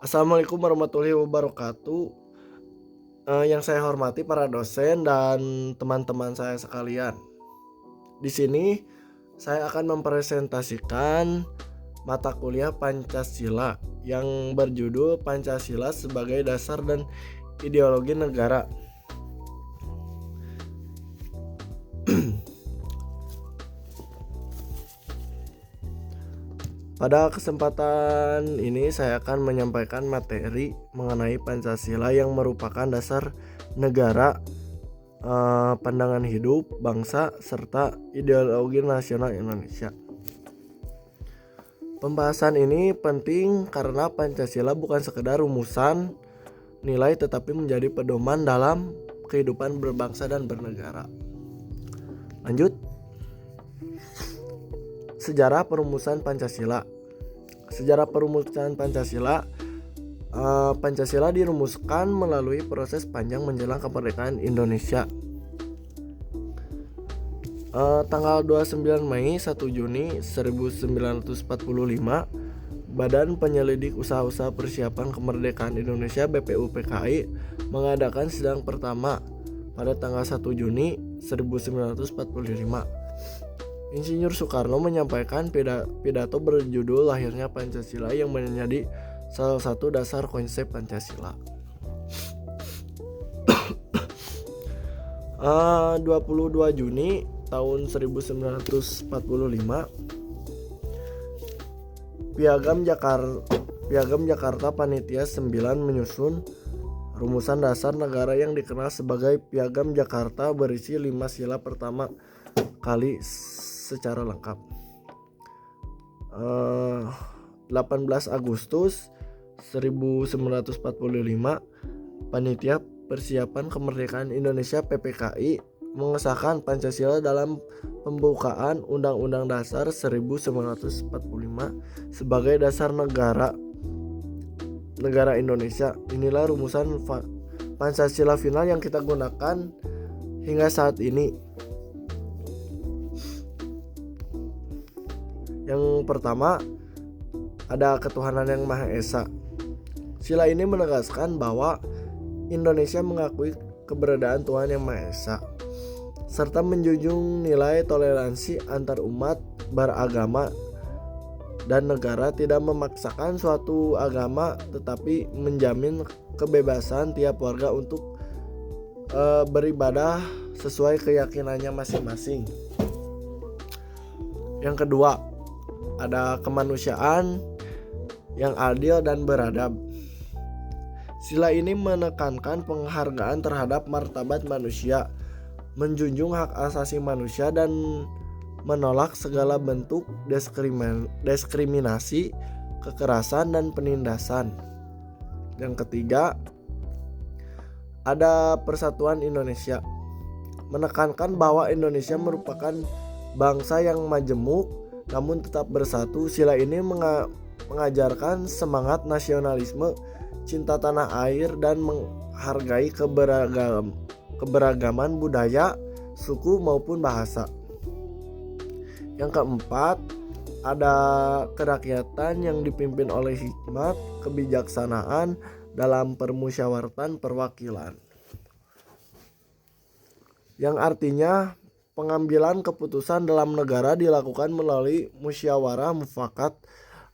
Assalamualaikum warahmatullahi wabarakatuh. Yang saya hormati para dosen dan teman-teman saya sekalian. Di sini saya akan mempresentasikan mata kuliah Pancasila yang berjudul Pancasila sebagai Dasar dan Ideologi Negara. Pada kesempatan ini saya akan menyampaikan materi mengenai Pancasila yang merupakan dasar negara, pandangan hidup bangsa, serta ideologi nasional Indonesia. Pembahasan ini penting karena Pancasila bukan sekedar rumusan nilai tetapi menjadi pedoman dalam kehidupan berbangsa dan bernegara. Lanjut. Sejarah perumusan Pancasila. Sejarah perumusan Pancasila. Pancasila dirumuskan melalui proses panjang menjelang kemerdekaan Indonesia. Tanggal 29 Mei 1 Juni 1945, Badan Penyelidik Usaha-Usaha Persiapan Kemerdekaan Indonesia BPUPKI mengadakan sidang pertama pada tanggal 1 Juni 1945. Insinyur Soekarno menyampaikan pidato berjudul Lahirnya Pancasila yang menjadi salah satu dasar konsep Pancasila. 22 Juni tahun 1945, Piagam Jakarta Panitia 9 menyusun rumusan dasar negara yang dikenal sebagai Piagam Jakarta berisi 5 sila pertama kali secara lengkap. 18 Agustus 1945, Panitia Persiapan Kemerdekaan Indonesia PPKI mengesahkan Pancasila dalam pembukaan Undang-Undang Dasar 1945 sebagai dasar negara Indonesia. Inilah rumusan Pancasila final yang kita gunakan hingga saat ini. Yang pertama, ada ketuhanan yang Maha Esa. Sila ini menegaskan bahwa Indonesia mengakui keberadaan Tuhan yang Maha Esa, serta menjunjung nilai toleransi antar umat beragama dan negara, tidak memaksakan suatu agama tetapi menjamin kebebasan tiap warga untuk beribadah sesuai keyakinannya masing-masing. Yang kedua, ada kemanusiaan yang adil dan beradab. Sila ini menekankan penghargaan terhadap martabat manusia, menjunjung hak asasi manusia, dan menolak segala bentuk diskriminasi, kekerasan, dan penindasan. Yang ketiga, ada persatuan Indonesia, menekankan bahwa Indonesia merupakan bangsa yang majemuk namun tetap bersatu. Sila ini mengajarkan semangat nasionalisme, cinta tanah air, dan menghargai keberagaman budaya, suku maupun bahasa. Yang keempat, ada kerakyatan yang dipimpin oleh hikmat, kebijaksanaan dalam permusyawaratan perwakilan, yang artinya pengambilan keputusan dalam negara dilakukan melalui musyawarah mufakat,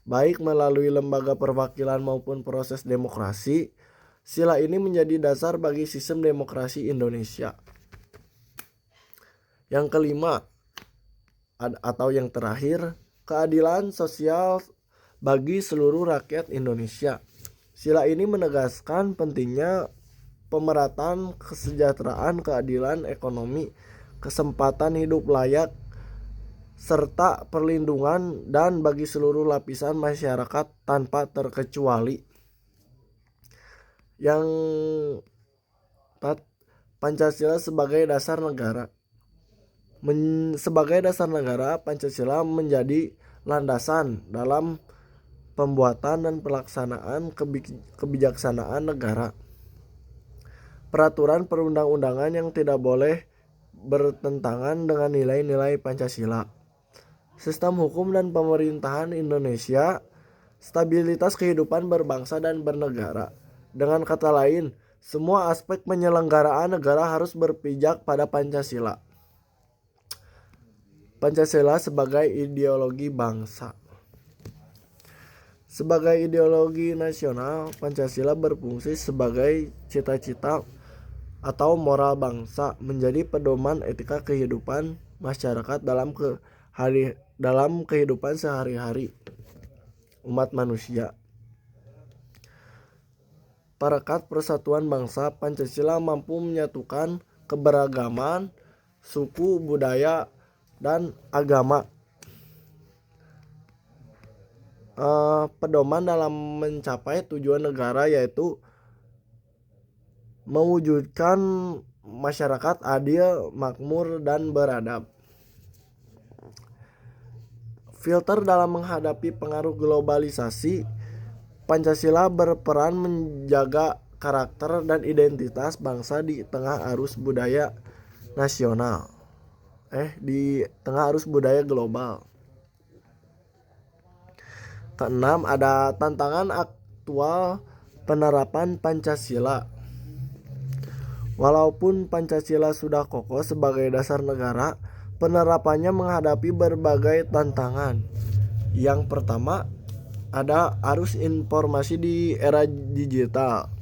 baik melalui lembaga perwakilan maupun proses demokrasi. Sila ini menjadi dasar bagi sistem demokrasi Indonesia. Yang kelima, atau yang terakhir, keadilan sosial bagi seluruh rakyat Indonesia. Sila ini menegaskan pentingnya pemerataan kesejahteraan, keadilan ekonomi, kesempatan hidup layak, serta perlindungan dan bagi seluruh lapisan masyarakat tanpa terkecuali. Yang empat, Pancasila sebagai dasar negara. Sebagai dasar negara, Pancasila menjadi landasan dalam pembuatan dan pelaksanaan kebijaksanaan negara. Peraturan perundang-undangan yang tidak boleh bertentangan dengan nilai-nilai Pancasila. Sistem hukum dan pemerintahan Indonesia stabilitas kehidupan berbangsa dan bernegara. Dengan kata lain, semua aspek penyelenggaraan negara harus berpijak pada Pancasila. Pancasila sebagai ideologi bangsa. Sebagai ideologi nasional, Pancasila berfungsi sebagai cita-cita atau moral bangsa, menjadi pedoman etika kehidupan masyarakat dalam kehidupan sehari-hari umat manusia. Perekat persatuan bangsa, Pancasila mampu menyatukan keberagaman suku, budaya, dan agama. Pedoman dalam mencapai tujuan negara, yaitu mewujudkan masyarakat adil, makmur, dan beradab. Filter dalam menghadapi pengaruh globalisasi, Pancasila berperan menjaga karakter dan identitas bangsa di tengah arus budaya nasional. Di tengah arus budaya global. Keenam, ada tantangan aktual penerapan Pancasila. Walaupun Pancasila sudah kokoh sebagai dasar negara, penerapannya menghadapi berbagai tantangan. Yang pertama, ada arus informasi di era digital.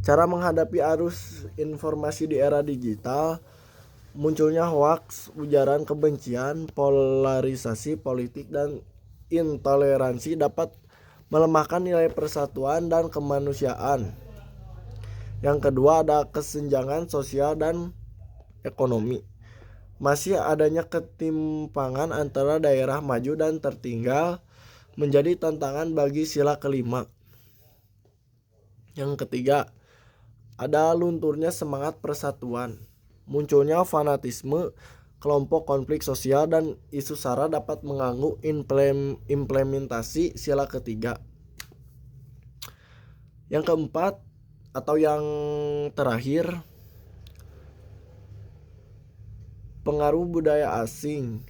Cara menghadapi arus informasi di era digital, munculnya hoaks, ujaran kebencian, polarisasi politik, dan intoleransi dapat melemahkan nilai persatuan dan kemanusiaan. Yang kedua, ada kesenjangan sosial dan ekonomi. Masih adanya ketimpangan antara daerah maju dan tertinggal menjadi tantangan bagi sila kelima. Yang ketiga, ada lunturnya semangat persatuan. Munculnya fanatisme, kelompok konflik sosial, dan isu sara dapat mengganggu implementasi sila ketiga. Yang keempat atau yang terakhir, pengaruh budaya asing.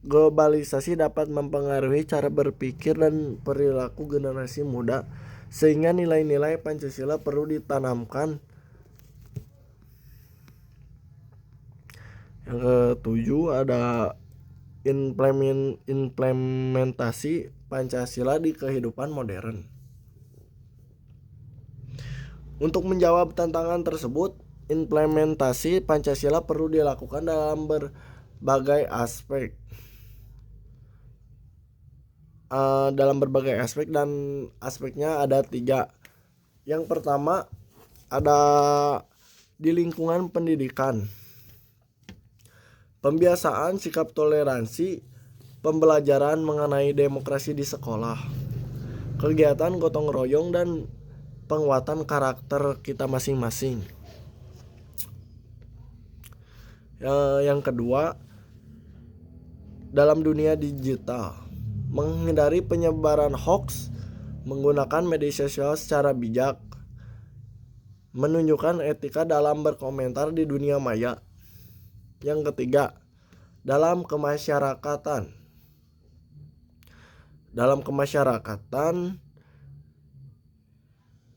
Globalisasi dapat mempengaruhi cara berpikir dan perilaku generasi muda, sehingga nilai-nilai Pancasila perlu ditanamkan. Yang ketujuh, ada implementasi Pancasila di kehidupan modern. Untuk menjawab tantangan tersebut, implementasi Pancasila perlu dilakukan dalam berbagai aspek. Dan aspeknya ada 3. Yang pertama, ada di lingkungan pendidikan. Pembiasaan sikap toleransi, pembelajaran mengenai demokrasi di sekolah, kegiatan gotong royong, dan penguatan karakter kita masing-masing. Yang kedua, dalam dunia digital, menghindari penyebaran hoaks, menggunakan media sosial secara bijak, menunjukkan etika dalam berkomentar di dunia maya. Yang ketiga, dalam kemasyarakatan. Dalam kemasyarakatan,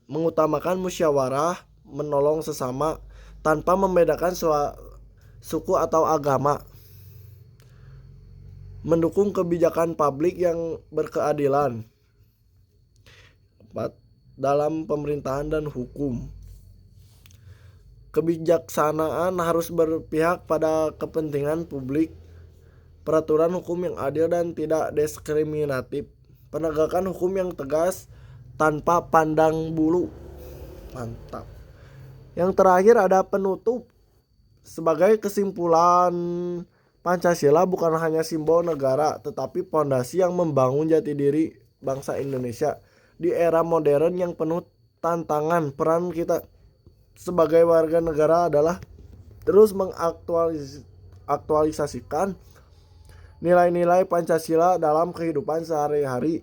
mengutamakan musyawarah, menolong sesama tanpa membedakan suku atau agama, mendukung kebijakan publik yang berkeadilan. 4. Dalam pemerintahan dan hukum, kebijaksanaan harus berpihak pada kepentingan publik, peraturan hukum yang adil dan tidak diskriminatif, penegakan hukum yang tegas tanpa pandang bulu. Mantap. Yang terakhir, ada penutup. Sebagai kesimpulan, Pancasila bukan hanya simbol negara, tetapi pondasi yang membangun jati diri bangsa Indonesia di era modern yang penuh tantangan. Peran kita sebagai warga negara adalah terus mengaktualisasikan nilai-nilai Pancasila dalam kehidupan sehari-hari,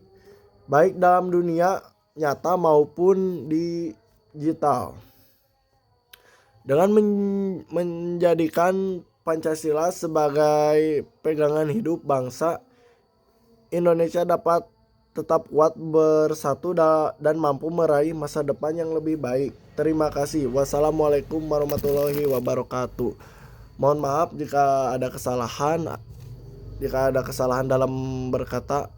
baik dalam dunia nyata maupun digital. Dengan menjadikan Pancasila sebagai pegangan hidup bangsa, Indonesia dapat tetap kuat, bersatu, dan mampu meraih masa depan yang lebih baik. Terima kasih. Wassalamualaikum warahmatullahi wabarakatuh. Mohon maaf jika ada kesalahan dalam berkata.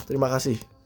Terima kasih.